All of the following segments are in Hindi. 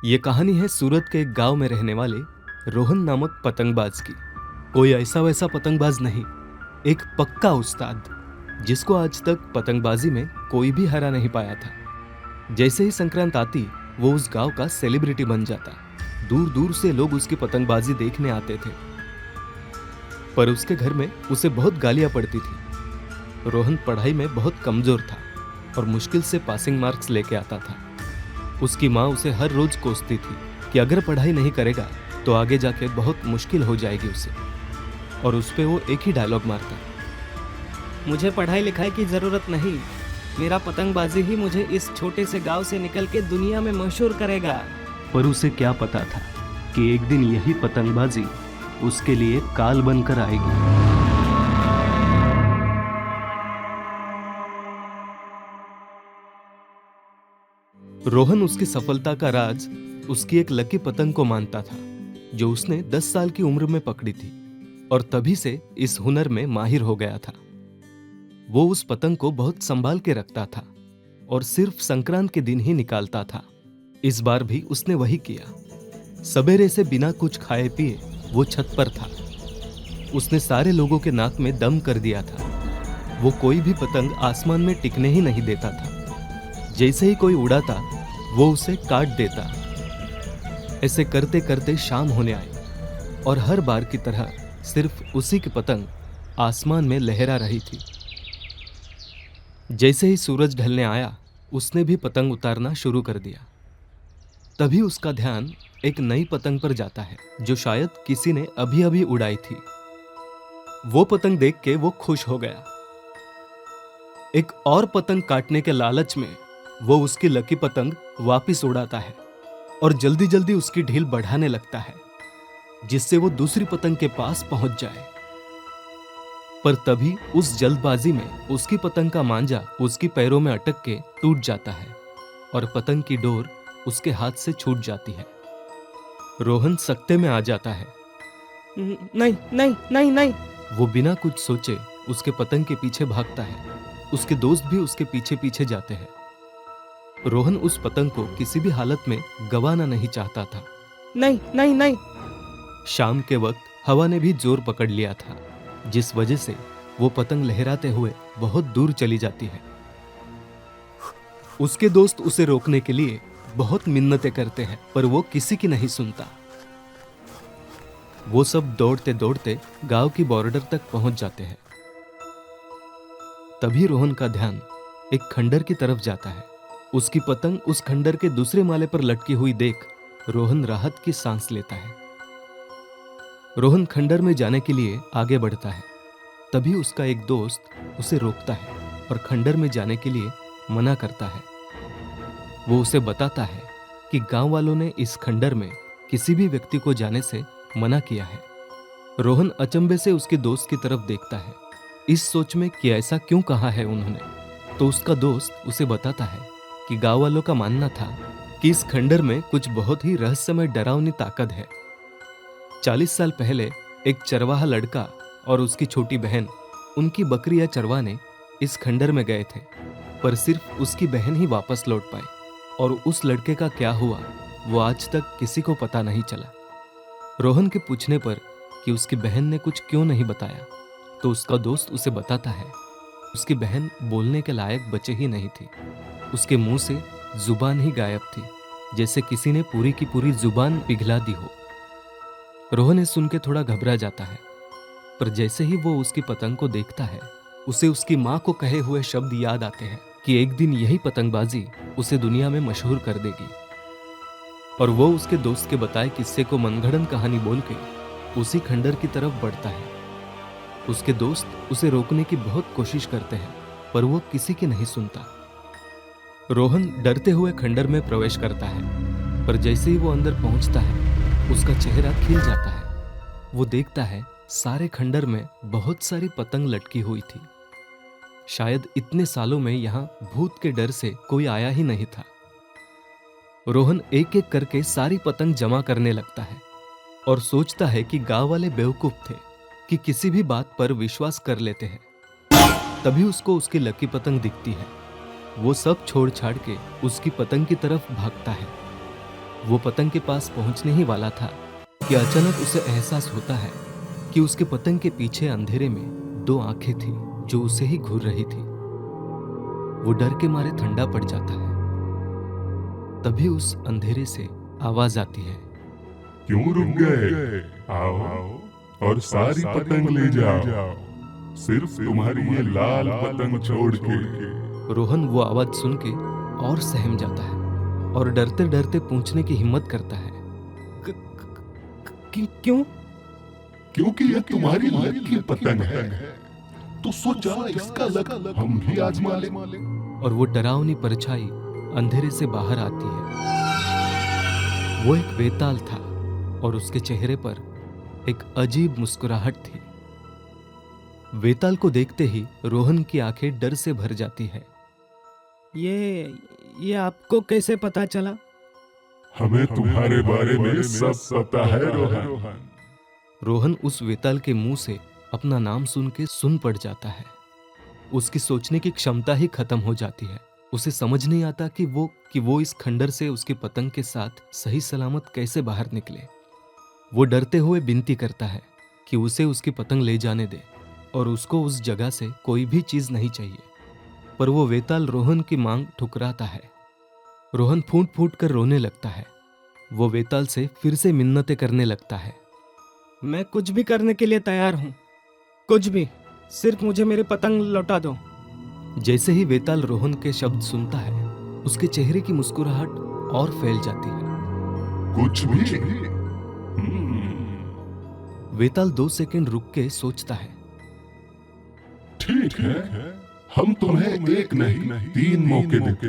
ये कहानी है सूरत के एक गांव में रहने वाले रोहन नामक पतंगबाज की। कोई ऐसा वैसा पतंगबाज नहीं, एक पक्का उस्ताद जिसको आज तक पतंगबाजी में कोई भी हरा नहीं पाया था। जैसे ही संक्रांत आती वो उस गांव का सेलिब्रिटी बन जाता। दूर दूर से लोग उसकी पतंगबाजी देखने आते थे, पर उसके घर में उसे बहुत गालियां पड़ती थी। रोहन पढ़ाई में बहुत कमजोर था और मुश्किल से पासिंग मार्क्स लेके आता था। उसकी माँ उसे हर रोज कोसती थी कि अगर पढ़ाई नहीं करेगा तो आगे जाके बहुत मुश्किल हो जाएगी उसे। और उस पे वो एक ही डायलॉग मारता, मुझे पढ़ाई लिखाई की ज़रूरत नहीं, मेरा पतंगबाजी ही मुझे इस छोटे से गांव से निकल के दुनिया में मशहूर करेगा। पर उसे क्या पता था कि एक दिन यही पतंगबाजी उसके लिए काल बनकर आएगी। रोहन उसकी सफलता का राज उसकी एक लकी पतंग को मानता था, जो उसने 10 साल की उम्र में पकड़ी थी और तभी से इस हुनर में माहिर हो गया था। वो उस पतंग को बहुत संभाल के रखता था और सिर्फ संक्रांत के दिन ही निकालता था। इस बार भी उसने वही किया। सवेरे से बिना कुछ खाए पिए वो छत पर था। उसने सारे लोगों के नाक में दम कर दिया था। वो कोई भी पतंग आसमान में टिकने ही नहीं देता था। जैसे ही कोई उड़ाता वो उसे काट देता। ऐसे करते करते शाम होने आई और हर बार की तरह सिर्फ उसी की पतंग आसमान में लहरा रही थी। जैसे ही सूरज ढलने आया उसने भी पतंग उतारना शुरू कर दिया। तभी उसका ध्यान एक नई पतंग पर जाता है जो शायद किसी ने अभी अभी उड़ाई थी। वो पतंग देख के वो खुश हो गया। एक और पतंग काटने के लालच में वो उसकी लकी पतंग वापस उड़ाता है और जल्दी जल्दी उसकी ढील बढ़ाने लगता है, जिससे वो दूसरी पतंग के पास पहुंच जाए। पर तभी उस जल्दबाजी में उसकी पतंग का मांझा उसकी पैरों में अटक के टूट जाता है और पतंग की डोर उसके हाथ से छूट जाती है। रोहन सकते में आ जाता है। नहीं नहीं नहीं नहीं। वो बिना कुछ सोचे उसके पतंग के पीछे भागता है। उसके दोस्त भी उसके पीछे पीछे जाते हैं। रोहन उस पतंग को किसी भी हालत में गंवाना नहीं चाहता था। नहीं नहीं नहीं। शाम के वक्त हवा ने भी जोर पकड़ लिया था, जिस वजह से वो पतंग लहराते हुए बहुत दूर चली जाती है। उसके दोस्त उसे रोकने के लिए बहुत मिन्नतें करते हैं, पर वो किसी की नहीं सुनता। वो सब दौड़ते दौड़ते गांव की बॉर्डर तक पहुंच जाते हैं। तभी रोहन का ध्यान एक खंडर की तरफ जाता है। उसकी पतंग उस खंडर के दूसरे माले पर लटकी हुई देख रोहन राहत की सांस लेता है। रोहन खंडर में जाने के लिए आगे बढ़ता है। तभी उसका एक दोस्त उसे रोकता है और खंडर में जाने के लिए मना करता है। वो उसे बताता है कि गांव वालों ने इस खंडर में किसी भी व्यक्ति को जाने से मना किया है। रोहन अचंभे से उसके दोस्त की तरफ देखता है, इस सोच में कि ऐसा क्यों कहा है उन्होंने। तो उसका दोस्त उसे बताता है कि गांव वालों का मानना था कि इस खंडर में कुछ बहुत ही रहस्यमय डरावनी ताकत है। 40 साल पहले एक चरवाहा लड़का और उसकी छोटी बहन उनकी बकरियां चरवाने इस खंडर में गए थे, पर सिर्फ उसकी बहन ही वापस लौट पाई और उस लड़के का क्या हुआ वो आज तक किसी को पता नहीं चला। रोहन के पूछने पर कि उसकी बहन ने कुछ क्यों नहीं बताया, तो उसका दोस्त उसे बताता है उसकी बहन बोलने के लायक बचे ही नहीं थी। उसके मुंह से जुबान ही गायब थी, जैसे किसी ने पूरी की पूरी जुबान पिघला दी हो। रोहन ने सुन के थोड़ा घबरा जाता है, पर जैसे ही वो उसकी पतंग को देखता है उसे उसकी माँ को कहे हुए शब्द याद आते हैं कि एक दिन यही पतंगबाजी उसे दुनिया में मशहूर कर देगी। और वो उसके दोस्त के बताए किस्से को मनगढ़ंत कहानी बोल के उसी खंडर की तरफ बढ़ता है। उसके दोस्त उसे रोकने की बहुत कोशिश करते हैं, पर वो किसी की नहीं सुनता। रोहन डरते हुए खंडर में प्रवेश करता है, पर जैसे ही वो अंदर पहुंचता है उसका चेहरा खिल जाता है। वो देखता है सारे खंडर में बहुत सारी पतंग लटकी हुई थी। शायद इतने सालों में यहाँ भूत के डर से कोई आया ही नहीं था। रोहन एक एक करके सारी पतंग जमा करने लगता है और सोचता है कि गांव वाले बेवकूफ थे कि किसी भी बात पर विश्वास कर लेते हैं। तभी उसको उसकी लकी पतंग दिखती है। वो सब छोड़ छाड़ के उसकी पतंग की तरफ भागता है। वो पतंग के पास पहुंचने ही वाला था कि अचानक उसे एहसास होता है कि उसके पतंग के पीछे अंधेरे में दो आंखें थी जो उसे ही घूर रही थी। वो डर के मारे ठंडा पड़ जाता है। तभी उस अंधेरे से आवाज आती है, क्यों रुक गए? आओ और सारी पतंग ले जाओ, सिर्फ तुम्हारी ये लाल पतंग छोड़ के। रोहन वो आवाज सुन के और सहम जाता है और डरते डरते पूछने की हिम्मत करता है, क्यों? क्योंकि ये तुम्हारी लक की पतंग है, तो सोचा इसका लक हम भी आजमा ले। और वो डरावनी परछाई अंधेरे से बाहर आती है। वो एक वेताल था और उसके चेहरे पर एक अजीब मुस्कुराहट थी। वेताल को देखते ही रोहन की आंखें डर से भर जाती है। ये आपको कैसे पता चला? हमें तुम्हारे बारे में सब पता है रोहन। रोहन उस वेताल के मुंह से अपना नाम सुन के सुन पड़ जाता है। उसकी सोचने की क्षमता ही खत्म हो जाती है। उसे समझ नहीं आता कि वो इस खंडर से उसकी पतंग के साथ सही सलामत कैसे बाहर निकले। वो डरते हुए विनती करता है कि उसे उसकी पतंग ले जाने दे और उसको उस जगह से कोई भी चीज नहीं चाहिए। पर वो वेताल रोहन की मांग ठुकराता है। रोहन फूट फूट कर रोने लगता है। वो वेताल से फिर से मिन्नतें करने लगता है। मैं कुछ भी करने के लिए तैयार हूँ, कुछ भी, सिर्फ मुझे मेरी पतंग लौटा दो। जैसे ही वेताल रोहन के शब्द सुनता है, उसके चेहरे की मुस्कुराहट और फैल जाती है। कुछ भी? वेताल 2 सेकंड रुक के सोचता है। ठीक है, हम तुम्हें एक नहीं 3 मौके देते।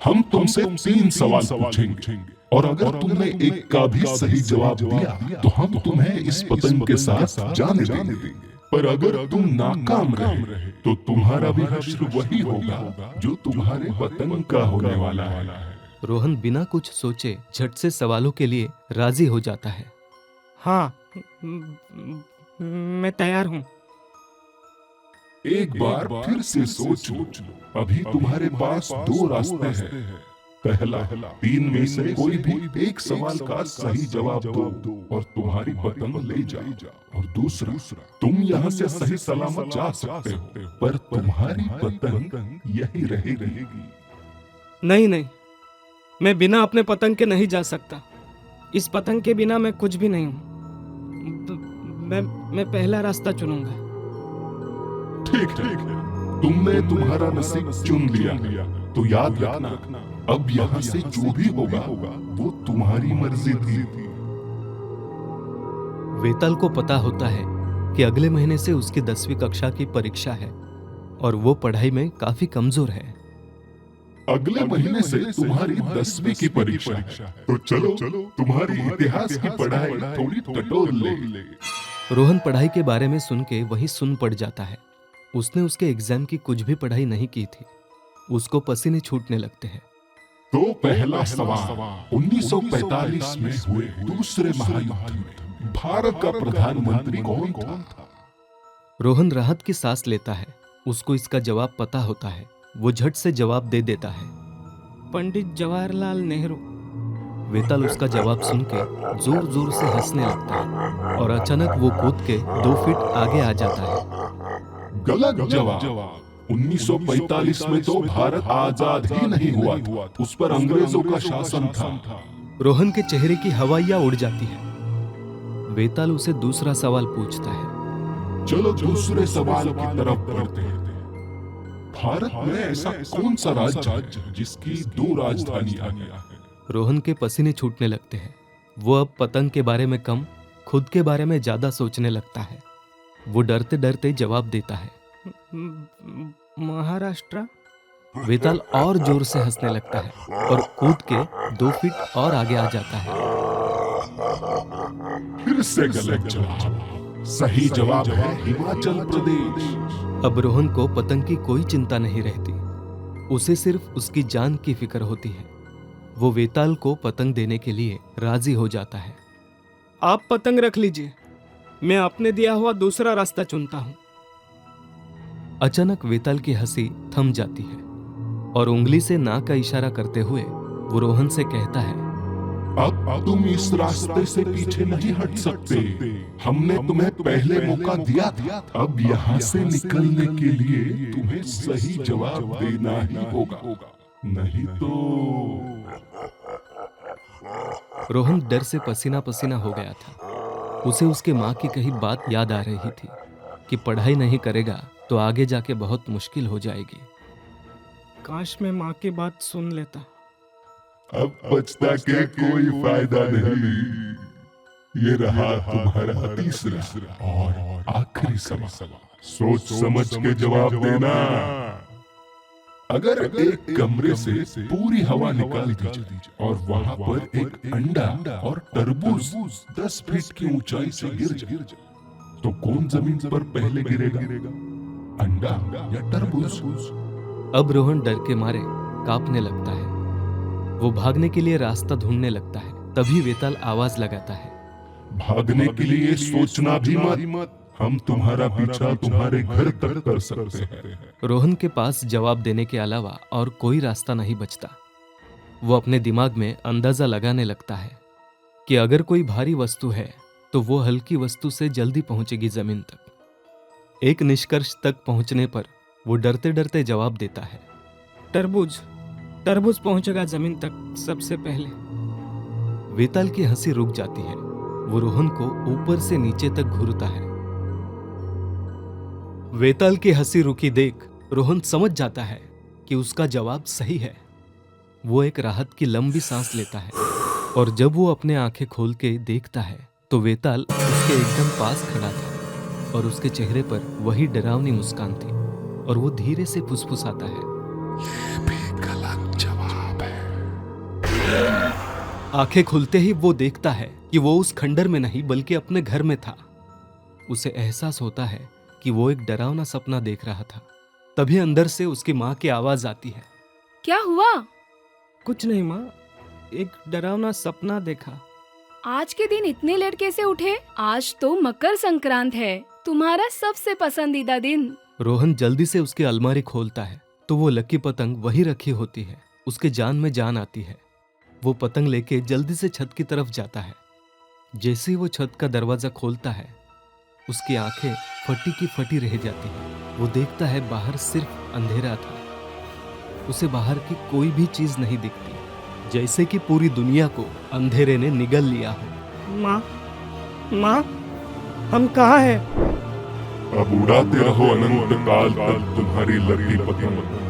हम तुमसे 3 सवाल पूछेंगे और अगर तुमने एक का भी सही जवाब दिया तो हम तुम्हें इस पतंग के साथ जाने देंगे। पर अगर तुम नाकाम रहे तो तुम्हारा भी हश्र वही होगा जो तुम्हारे पतंग का होने वाला है। रोहन बिना कुछ सोचे झट से सवालों के लिए राजी हो जाता है। हाँ, मैं तैयार हूँ। एक बार फिर से सोच लो, अभी तुम्हारे पास 2 रास्ते हैं। पहला, 3 में से कोई भी एक सवाल का सही जवाब दो और तुम्हारी पतंग ले जाओ। और दूसरा, तुम यहाँ से सही सलामत जा सकते हो पर तुम्हारी पतंग यही रहेगी। नहीं, मैं बिना अपने पतंग के नहीं जा सकता। इस पतंग के बिना मैं कुछ भी नहीं हूँ। मैं पहला रास्ता चुनूंगा। ठीक है, तुमने तुम्हारा नसीब चुन लिया, तो याद रखना, अब यहाँ से जो भी होगा वो तुम्हारी मर्जी थी। वेताल को पता होता है कि अगले महीने से उसकी 10वीं कक्षा की परीक्षा है और वो पढ़ाई में काफी कमजोर है। अगले महीने से तुम्हारी 10वीं की परीक्षा है, तो चलो तुम्हारी इतिहास की पढ़ाई थोड़ी टटोल ले। रोहन पढ़ाई के बारे में सुन के वही सुन पड़ जाता है। उसने उसके एग्जाम की कुछ भी पढ़ाई नहीं की थी। उसको पसीने छूटने लगते हैं। तो पहला सवाल, 1945 में हुए दूसरे महायुद्ध में भारत का प्रधानमंत्री कौन था? रोहन राहत की सांस लेता है। उसको इसका जवाब पता होता है। वो झट से जवाब दे देता है, पंडित जवाहरलाल नेहरू। वेताल उसका जवाब सुन के जोर जोर से हंसने लगता है और अचानक वो कूद के 2 फीट आगे आ जाता है। गलत जवाब। 1945 में तो भारत आजाद ही नहीं हुआ था, उस पर अंग्रेजों का शासन था। रोहन के चेहरे की हवाइयां उड़ जाती है। वेताल उसे दूसरा सवाल पूछता है। चलो दूसरे सवाल की तरफ बढ़ते हैं। भारत में ऐसा कौन सा राज्य है जिसकी 2 राजधानियां हैं? रोहन के पसीने छूटने लगते हैं। वो अब पतंग के बारे में कम, खुद के बारे में ज्यादा सोचने लगता है। वो डरते डरते जवाब देता है, महाराष्ट्र। वेताल और जोर से हंसने लगता है और कूद के 2 फीट और आगे आ जाता है। फिर से गलत जवाब। सही जवाब है हिमाचल प्रदेश। अब रोहन को पतंग की कोई चिंता नहीं रहती। उसे सिर्फ उसकी जान की फिक्र होती है। वो वेताल को पतंग देने के लिए राजी हो जाता है। आप पतंग रख लीजिए, मैं आपने दिया हुआ दूसरा रास्ता चुनता हूँ। अचानक वेताल की हंसी थम जाती है और उंगली से ना का इशारा करते हुए वो रोहन से कहता है, अब तुम इस रास्ते से पीछे नहीं हट सकते। हमने तुम्हें पहले मौका दिया था। अब यहाँ से निकलने के लिए तुम्हें सही जवाब देना ही होगा, नहीं तो। रोहन डर से पसीना पसीना हो गया था। उसे उसके माँ की कही बात याद आ रही थी कि पढ़ाई नहीं करेगा तो आगे जाके बहुत मुश्किल हो जाएगी। काश मैं माँ की बात सुन लेता। अब पछता के कोई फायदा नहीं। ये रहा तुम्हारा तीसरा और आखिरी सवाल। सोच समझ के जवाब देना। अगर एक कमरे से पूरी हवा निकाल दी जाए और वहाँ पर एक अंडा और तरबूज 10 फीट की ऊंचाई से गिर जाए, तो कौन जमीन पर पहले गिरेगा, अंडा या तरबूज? अब रोहन डर के मारे कांपने लगता है। वो भागने के लिए रास्ता ढूंढने लगता है। तभी वेताल आवाज लगाता है, भागने के लिए सोचना भी मत। हम तुम्हारा पीछा तुम्हारे घर तक कर सकते हैं। रोहन के पास जवाब देने के अलावा और कोई रास्ता नहीं बचता। वो अपने दिमाग में अंदाजा लगाने लगता है कि अगर कोई भारी वस्तु है तो वो हल्की वस्तु से जल्दी पहुंचेगी जमीन तक। एक निष्कर्ष तक पहुंचने पर वो डरते डरते जवाब देता है, तरबूज तरबूज पहुंचेगा जमीन तक सबसे पहले। वेताल की हंसी रुक जाती है। वो रोहन को ऊपर से नीचे तक घूरता है। वेताल की हंसी रुकी देख रोहन समझ जाता है कि उसका जवाब सही है। वो एक राहत की लंबी सांस लेता है और जब वो अपने आंखें खोल के देखता है तो वेताल उसके एकदम पास खड़ा था और उसके चेहरे पर वही डरावनी मुस्कान थी और वो धीरे से फुसफुसाता है, ये भी गलत जवाब है। आंखें खुलते ही वो देखता है कि वो उस खंडर में नहीं बल्कि अपने घर में था। उसे एहसास होता है कि वो एक डरावना सपना देख रहा था। तभी अंदर से उसकी माँ की आवाज आती है, क्या हुआ? कुछ नहीं माँ, एक डरावना सपना देखा। आज के दिन इतने लेट कैसे उठे? आज तो मकर संक्रांत है, तुम्हारा सबसे पसंदीदा दिन। रोहन जल्दी से उसकी अलमारी खोलता है तो वो लकी पतंग वही रखी होती है। उसके जान में जान आती है। वो पतंग लेके जल्दी से छत की तरफ जाता है। जैसे ही वो छत का दरवाजा खोलता है उसकी आंखें फटी की फटी रह जाती हैं। वो देखता है बाहर सिर्फ अंधेरा था। उसे बाहर की कोई भी चीज नहीं दिखती, जैसे कि पूरी दुनिया को अंधेरे ने निगल लिया हो। माँ माँ, हम कहाँ हैं? अब उड़ाते रहो अनंत काल तक तुम्हारी लकी पतंग।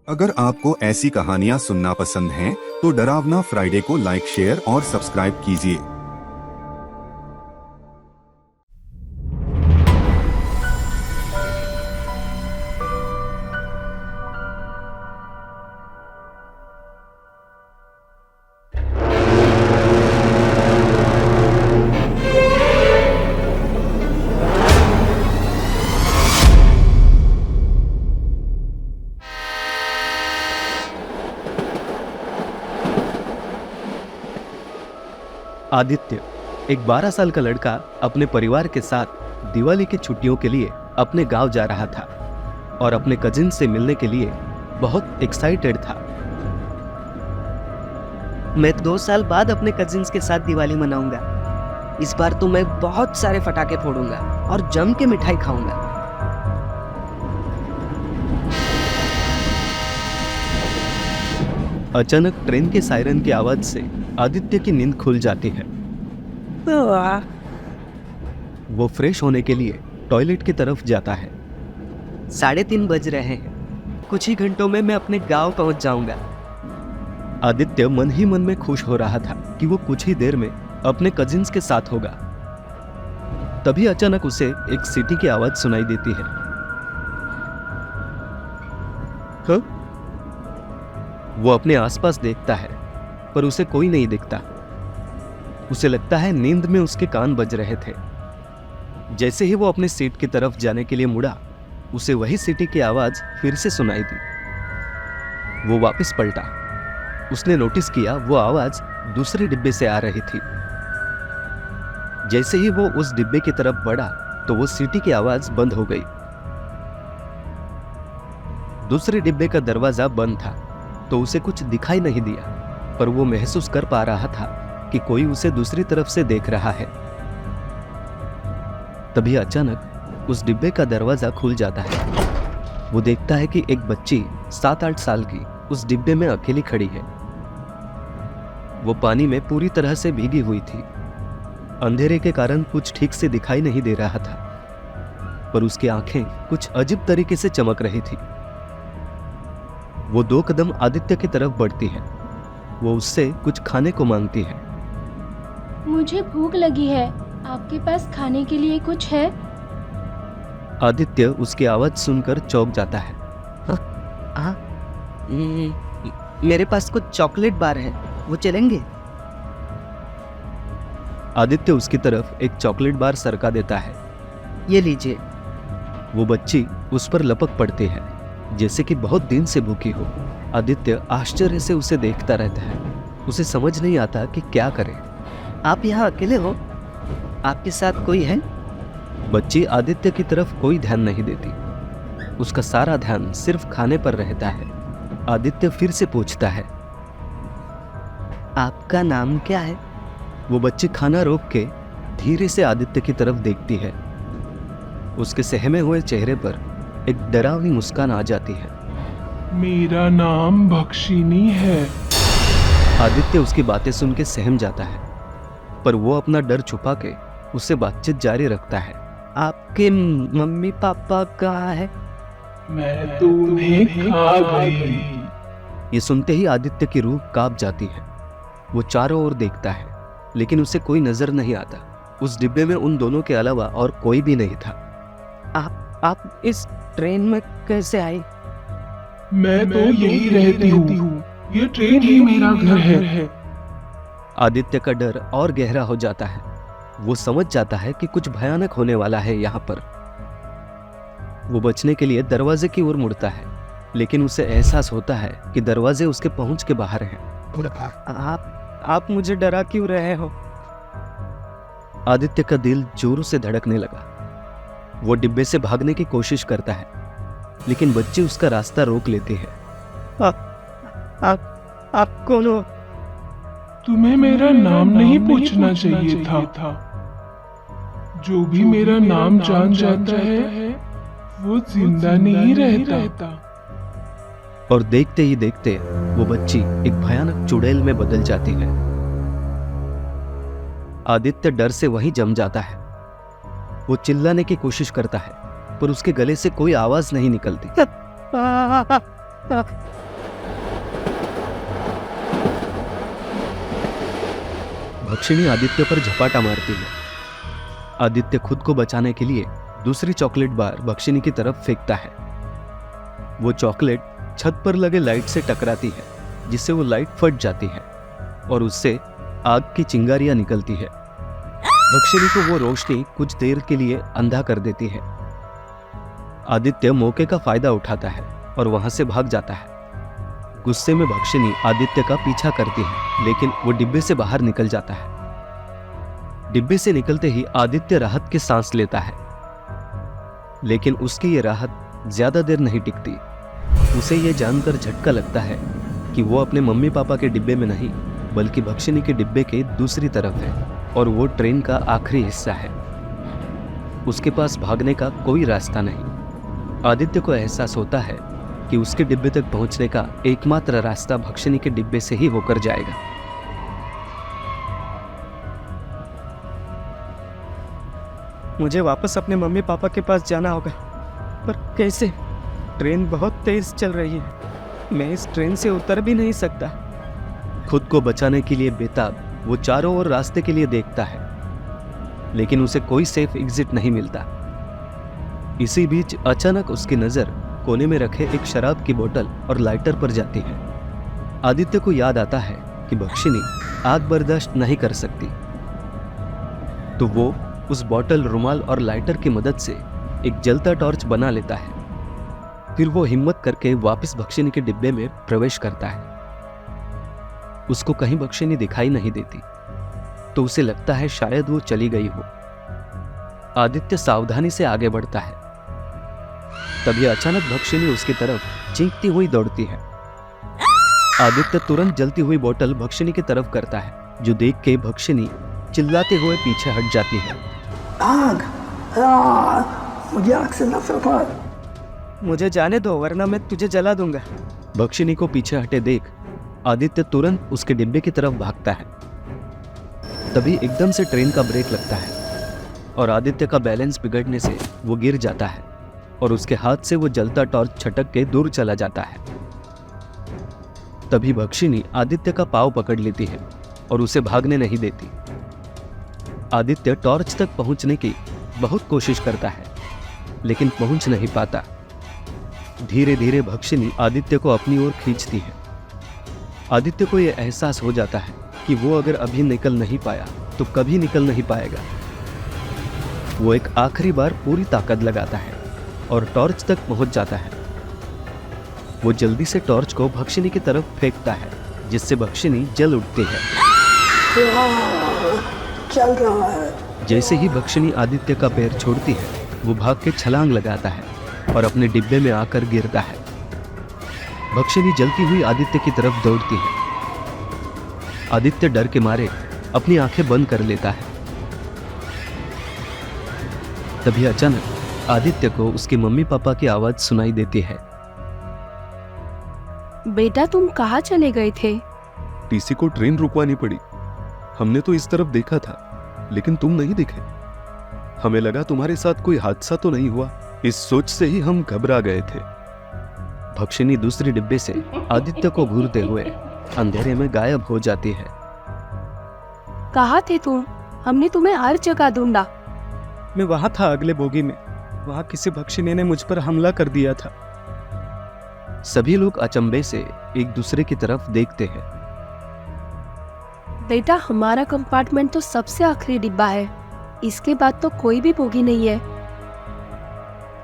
अगर आपको ऐसी कहानियां सुनना पसंद हैं, तो डरावना फ्राइडे को लाइक, शेयर और सब्सक्राइब कीजिए। आदित्य, एक 12 साल का लड़का, अपने परिवार के साथ दिवाली की छुट्टियों के लिए अपने गांव जा रहा था और अपने कजिन से मिलने के लिए बहुत एक्साइटेड था। मैं 2 साल बाद अपने कजिन्स के साथ दिवाली मनाऊंगा। इस बार तो मैं बहुत सारे पटाखे फोड़ूंगा और जम के मिठाई खाऊंगा। अचानक ट्रेन के सायरन की आवाज से आदित्य की नींद खुल जाती है। वो फ्रेश होने के लिए टॉयलेट की तरफ जाता है। 3:30 बज रहे हैं। कुछ ही घंटों में मैं अपने गांव पहुंच जाऊंगा। आदित्य मन ही मन में खुश हो रहा था कि वो कुछ ही देर में अपने कजिन्स के साथ होगा। तभी अचानक उसे एक सीटी की आवाज सुनाई देती है। हाँ? वो अपने आसपास देखता है पर उसे कोई नहीं दिखता। उसे लगता है नींद में उसके कान बज रहे थे। जैसे ही वो अपने सीट की तरफ जाने के लिए मुड़ा, उसे वही सीटी की आवाज फिर से सुनाई दी। वो वापस पलटा। उसने नोटिस किया वो आवाज दूसरे डिब्बे से आ रही थी। जैसे ही वो उस डिब्बे की तरफ बढ़ा तो वो सीटी की आवाज बंद हो गई। दूसरे डिब्बे का दरवाजा बंद था, तो उसे कुछ दिखाई नहीं दिया, पर वो महसूस कर पा रहा था कि कोई उसे दूसरी तरफ से देख रहा है। तभी अचानक उस डिब्बे का दरवाजा खुल जाता है। वो देखता है कि एक बच्ची 7-8 साल की उस डिब्बे में अकेली खड़ी है। वो पानी में पूरी तरह से भीगी हुई थी। अंधेरे के कारण कुछ ठीक से दिखाई नहीं दे रहा था, पर उसकी आंखें कुछ अजीब तरीके से चमक रही थी। वो 2 कदम आदित्य की तरफ बढ़ती है। वो उससे कुछ खाने को मांगती है। मुझे भूख लगी है, आपके पास खाने के लिए कुछ है? आदित्य उसकी आवाज सुनकर चौंक जाता है। मेरे पास कुछ चॉकलेट बार है, वो चलेंगे? आदित्य उसकी तरफ एक चॉकलेट बार सरका देता है। ये लीजिए। वो बच्ची उस पर लपक पड़ती है, जैसे कि बहुत दिन से भूखी हो। आदित्य आश्चर्य से उसे देखता रहता है। उसे समझ नहीं आता कि क्या करे। आप यहाँ अकेले हो? आपके साथ कोई है? बच्ची आदित्य की तरफ कोई ध्यान नहीं देती। उसका सारा ध्यान सिर्फ खाने पर रहता है। आदित्य फिर से पूछता है, आपका नाम क्या है? वो बच्ची खाना रोक के धीरे से आदित्य की तरफ देखती है। उसके सहमे हुए चेहरे पर एक डरावनी मुस्कान आ जाती है। मेरा नाम भक्षिनी है। आदित्य उसकी बातें सुन के सहम जाता है, पर वो अपना डर छुपा के उससे बातचीत जारी रखता है। आपके मम्मी पापा कहाँ है? मैं तो उन्हें खा गई। ये सुनते ही आदित्य की रूह कांप जाती है। वो चारों ओर देखता है, लेकिन उसे कोई नजर नहीं आता। उस डिब्बे में उन दोनों के अलावा और कोई भी नहीं था। आप इस ट्रेन में कैसे आए? मैं तो यही रहती हूँ। ये ट्रेन ही मेरा घर है। आदित्य का डर और गहरा हो जाता है। वो समझ जाता है कि कुछ भयानक होने वाला है यहाँ पर। वो बचने के लिए दरवाजे की ओर मुड़ता है, लेकिन उसे एहसास होता है कि दरवाजे उसके पहुंच के बाहर हैं। आप मुझे डरा क्यों रहे हो? आदित्य का दिल जोरों से धड़कने लगा। वो डिब्बे से भागने की कोशिश करता है, लेकिन बच्ची उसका रास्ता रोक लेती है। आप कौन हो? तुम्हें मेरा नाम नहीं पूछना चाहिए था। जो भी मेरा नाम जान जाता है वो जिंदा नहीं रहता। और देखते ही देखते वो बच्ची एक भयानक चुड़ैल में बदल जाती है। आदित्य डर से वहीं जम जाता है। वो चिल्लाने की कोशिश करता है, पर उसके गले से कोई आवाज नहीं निकलती। भक्षिणी आदित्य पर झपाटा मारती है। आदित्य खुद को बचाने के लिए दूसरी चॉकलेट बार भक्षिणी की तरफ फेंकता है। वो चॉकलेट छत पर लगे लाइट से टकराती है, जिससे वो लाइट फट जाती है और उससे आग की चिंगारियां निकलती है। भक्षिणी को वो रोशनी कुछ देर के लिए अंधा कर देती है। आदित्य मौके का फायदा उठाता है और वहां से भाग जाता है। गुस्से में भक्षिणी आदित्य का पीछा करती है, लेकिन वो डिब्बे से बाहर निकल जाता है। डिब्बे से निकलते ही आदित्य राहत की सांस लेता है, लेकिन उसकी ये राहत ज्यादा देर नहीं टिकती। उसे ये जानकर झटका लगता है कि वो अपने मम्मी पापा के डिब्बे में नहीं, बल्कि भक्षिणी के डिब्बे के दूसरी तरफ है, और वो ट्रेन का आखिरी हिस्सा है। उसके पास भागने का कोई रास्ता नहीं। आदित्य को एहसास होता है कि उसके डिब्बे तक पहुंचने का एकमात्र रास्ता भक्षिणी के डिब्बे से ही होकर जाएगा। मुझे वापस अपने मम्मी पापा के पास जाना होगा, पर कैसे? ट्रेन बहुत तेज चल रही है, मैं इस ट्रेन से उतर भी नहीं सकता। खुद को बचाने के लिए बेताब वो चारों ओर रास्ते के लिए देखता है, लेकिन उसे कोई सेफ एग्जिट नहीं मिलता। इसी बीच अचानक उसकी नजर कोने में रखे एक शराब की बोतल और लाइटर पर जाती है। आदित्य को याद आता है कि भक्षिणी आग बर्दाश्त नहीं कर सकती, तो वो उस बोतल, रुमाल और लाइटर की मदद से एक जलता टॉर्च बना लेता है। फिर वो हिम्मत करके वापस भक्षिणी के डिब्बे में प्रवेश करता है। उसको कहीं भक्षिणी दिखाई नहीं देती, तो उसे लगता है शायद वो चली गई हो। आदित्य सावधानी से आगे बढ़ता है। तभी अचानक भक्षिणी उसकी तरफ चीखती हुई दौड़ती है। आदित्य तुरंत जलती हुई बोतल भक्षिनी की तरफ करता है, जो देख के भक्षिनी चिल्लाते हुए पीछे हट जाती है। आग! मुझे आग से नफरत है। मुझे जाने दो वरना मैं तुझे जला दूंगा। भक्षिनी को पीछे हटे देख आदित्य तुरंत उसके डिब्बे की तरफ भागता है। तभी एकदम से ट्रेन का ब्रेक लगता है और आदित्य का बैलेंस बिगड़ने से वो गिर जाता है और उसके हाथ से वो जलता टॉर्च छटक के दूर चला जाता है। तभी भक्षिनी आदित्य का पाँव पकड़ लेती है और उसे भागने नहीं देती। आदित्य टॉर्च तक पहुंचने की बहुत कोशिश करता है लेकिन पहुंच नहीं पाता। धीरे धीरे भक्षिनी आदित्य को अपनी ओर खींचती है। आदित्य को यह एहसास हो जाता है कि वो अगर अभी निकल नहीं पाया तो कभी निकल नहीं पाएगा। वो एक आखिरी बार पूरी ताकत लगाता है और टॉर्च तक पहुंच जाता है। वो जल्दी से टॉर्च को भक्षिनी की तरफ फेंकता है, जिससे भक्षिनी जल उठती है। चल रहा है। जैसे ही भक्षिनी आदित्य का पैर छोड़ती है, वो भाग के छलांग लगाता है और अपने डिब्बे में आकर गिरता है। भक्षिनी जलती हुई आदित्य की तरफ दौड़ती है। आदित्य डर के मारे अपनी आंखें बंद कर लेता है। तभी अचानक आदित्य को उसके मम्मी पापा की आवाज सुनाई देती है। बेटा तुम कहाँ चले गए थे? टीसी को ट्रेन रुकवानी पड़ी। हमने तो इस तरफ देखा था लेकिन तुम नहीं दिखे। हमें लगा तुम्हारे साथ कोई हादसा तो नहीं हुआ, इस सोच से ही हम घबरा गए थे। भक्षिनी दूसरे डिब्बे से आदित्य को घूरते हुए अंधेरे में गायब हो जाती है। कहाँ थे तुम? हमने तुम्हें हर जगह ढूंढा। मैं वहां था अगले बोगी में। वहां किसी भक्षिनी ने मुझ पर हमला कर दिया था। सभी लोग अचंभे से एक दूसरे की तरफ देखते हैं। बेटा हमारा कंपार्टमेंट तो सबसे आखिरी डिब्बा है, इसके बाद तो कोई भी बोगी नहीं है।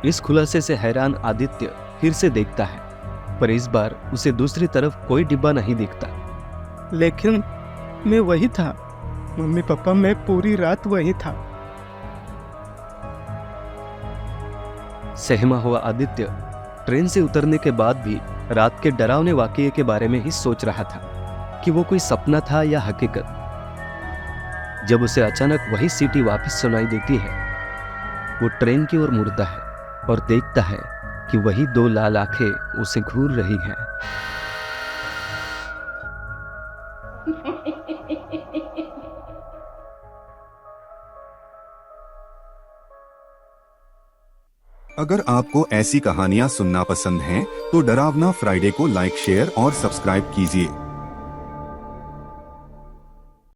इस खुलासे से हैरान आदित्य फिर से देखता है, पर इस बार उसे दूसरी तरफ कोई डिब्बा नहीं दिखता। लेकिन मैं वही था मम्मी पापा, मैं पूरी रात वही था। सहमा हुआ आदित्य ट्रेन से उतरने के बाद भी रात के डरावने वाकये के बारे में ही सोच रहा था कि वो कोई सपना था या हकीकत। जब उसे अचानक वही सीटी वापस सुनाई देती है, वो ट्रेन की ओर मुड़ता है और देखता है कि वही दो लाल आंखें उसे घूर रही हैं। अगर आपको ऐसी कहानियां सुनना पसंद हैं, तो डरावना फ्राइडे को लाइक, शेयर और सब्सक्राइब कीजिए।